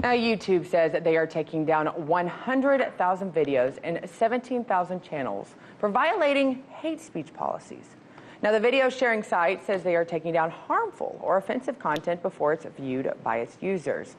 Now, YouTube says that they are taking down 100,000 videos and 17,000 channels for violating hate speech policies. Now, the video sharing site says they are taking down harmful or offensive content before it's viewed by its users.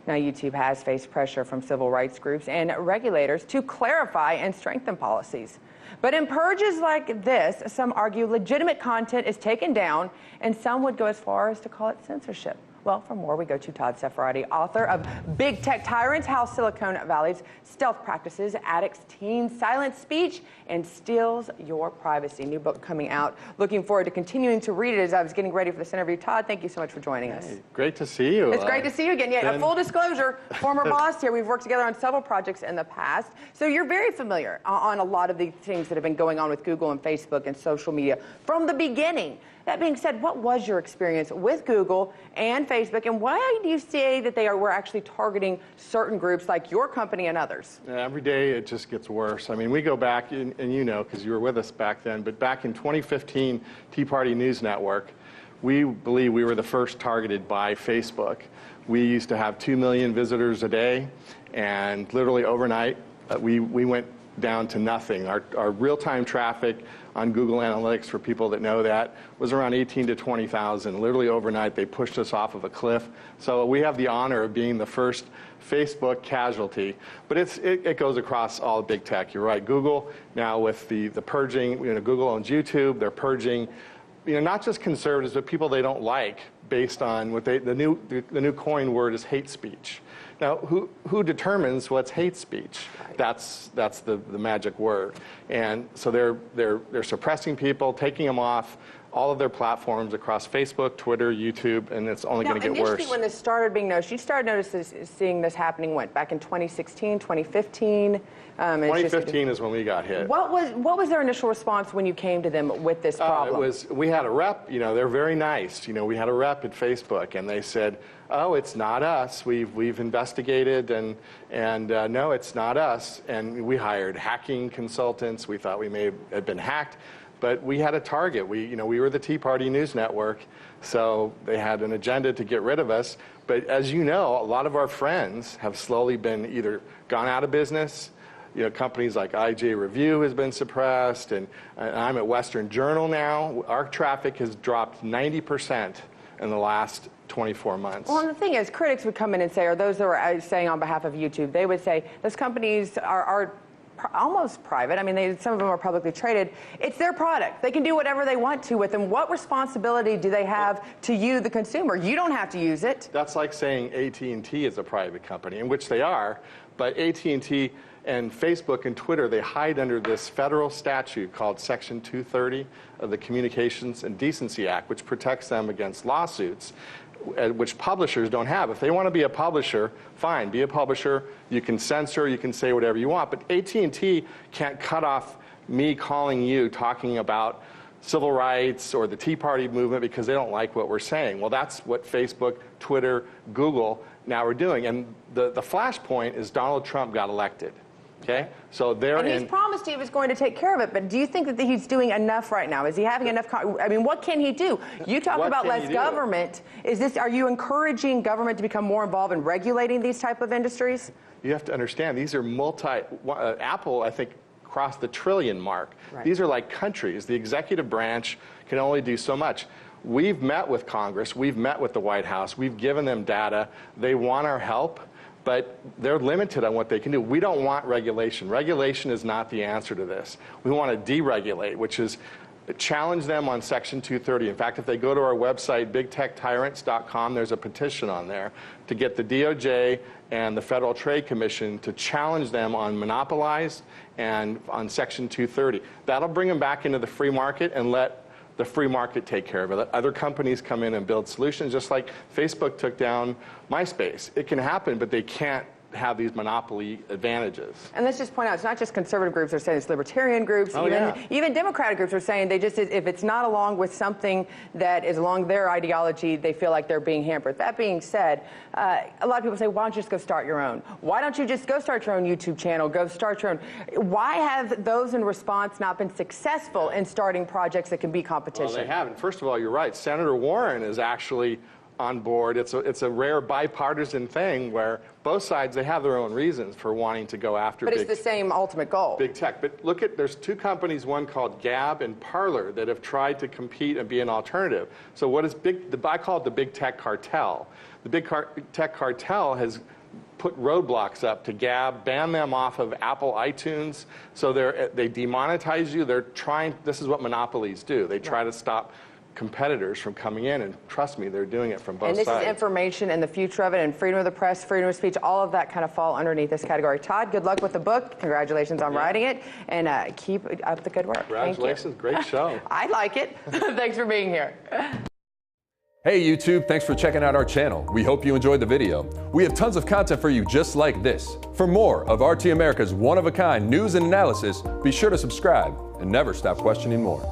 Now, YouTube has faced pressure from civil rights groups and regulators to clarify and strengthen policies. But in purges like this, some argue legitimate content is taken down, and some would go as far as to call it censorship. Well, for more, we go to Todd Sepharadi, author of Big Tech Tyrants, How Silicon Valley's Stealth Practices Addicts Teen Silent Speech and Steals Your Privacy. New book coming out. Looking forward to continuing to read it as I was getting ready for this interview. Todd, thank you so much for joining us. Great to see you. It's great to see you again. Yeah, full disclosure, former boss here. We've worked together on several projects in the past. So you're very familiar on a lot of the things that have been going on with Google and Facebook and social media from the beginning. That being said, what was your experience with Google and Facebook, and why do you say that were actually targeting certain groups like your company and others? Every day it just gets worse. I mean, we go back, and you know, because you were with us back then, but back in 2015, Tea Party News Network, we believe we were the first targeted by Facebook. We used to have 2 million visitors a day, and literally overnight, we went down to nothing. Our real-time traffic on Google Analytics, for people that know that, was around 18 to 20,000. Literally overnight, they pushed us off of a cliff. So we have the honor of being the first Facebook casualty. But it goes across all big tech. You're right. Google, now with the purging, you know, Google owns YouTube. They're purging, you know, not just conservatives, but people they don't like, based on what the new coin word is hate speech. Now, who determines what's hate speech? That's the magic word. And so they're suppressing people, taking them off all of their platforms across Facebook, Twitter, YouTube, and it's only going to get worse. Initially, when this started being noticed, you started seeing this happening when? Back in 2016, 2015? 2015 is when we got hit. What was their initial response when you came to them with this problem? We had a rep, you know, they're very nice. You know, we had a rep at Facebook, and they said, oh, it's not us. We've investigated, and no, it's not us. And we hired hacking consultants. We thought we may have been hacked, but we had a target. We were the Tea Party News Network, so they had an agenda to get rid of us. But as you know, a lot of our friends have slowly been either gone out of business. You know, companies like IJ Review has been suppressed, and I'm at Western Journal now. Our traffic has dropped 90% in the last 24 months. Well, and the thing is, critics would come in and say, or those that are saying on behalf of YouTube, they would say, those companies are almost private. I mean, some of them are publicly traded. It's their product. They can do whatever they want to with them. What responsibility do they have to you, the consumer? You don't have to use it. That's like saying AT&T is a private company, in which they are, but AT&T and Facebook and Twitter, they hide under this federal statute called Section 230 of the Communications and Decency Act, which protects them against lawsuits, which publishers don't have. If they want to be a publisher, fine, be a publisher. You can censor, you can say whatever you want, but AT&T can't cut off me calling you talking about civil rights or the Tea Party movement because they don't like what we're saying. Well, that's what Facebook, Twitter, Google now are doing. And the flashpoint is Donald Trump got elected. Okay, so he's promised he was going to take care of it, but do you think that he's doing enough right now? Is he having enough? I mean, what can he do? You talk about less government. Are you encouraging government to become more involved in regulating these type of industries? You have to understand, these are Apple, I think, crossed the trillion mark. Right. These are like countries. The executive branch can only do so much. We've met with Congress. We've met with the White House. We've given them data. They want our help, but they're limited on what they can do. We don't want regulation. Regulation is not the answer to this. We want to deregulate, which is challenge them on Section 230. In fact, if they go to our website, bigtechtyrants.com, there's a petition on there to get the DOJ and the Federal Trade Commission to challenge them on monopolized and on Section 230. That'll bring them back into the free market and let the free market take care of it. Let other companies come in and build solutions, just like Facebook took down MySpace. It can happen, but they can't have these monopoly advantages. And let's just point out, it's not just conservative groups are saying, it's libertarian groups, even Democratic groups are saying they just, if it's not along with something that is along their ideology, they feel like they're being hampered. That being said, a lot of people say, why don't you just go start your own? Why don't you just go start your own YouTube channel, go start your own? Why have those in response not been successful in starting projects that can be competition? Well, they haven't. First of all, you're right. Senator Warren is actually on board. It's a rare bipartisan thing where both sides, they have their own reasons for wanting to go after But it's the same ultimate goal. big tech. But look at, there's two companies, one called Gab and Parler, that have tried to compete and be an alternative. So what is I call it the big tech cartel. The big tech cartel has put roadblocks up to Gab, ban them off of Apple iTunes, so they demonetize you. They're trying, this is what monopolies do. They try to stop competitors from coming in, and trust me, they're doing it from both sides. And this is information and the future of it, and freedom of the press, freedom of speech, all of that kind of fall underneath this category. Todd, good luck with the book. Congratulations on writing it, and keep up the good work. Congratulations, great show. I like it. Thanks for being here. Hey YouTube, thanks for checking out our channel. We hope you enjoyed the video. We have tons of content for you just like this. For more of RT America's one-of-a-kind news and analysis, be sure to subscribe and never stop questioning more.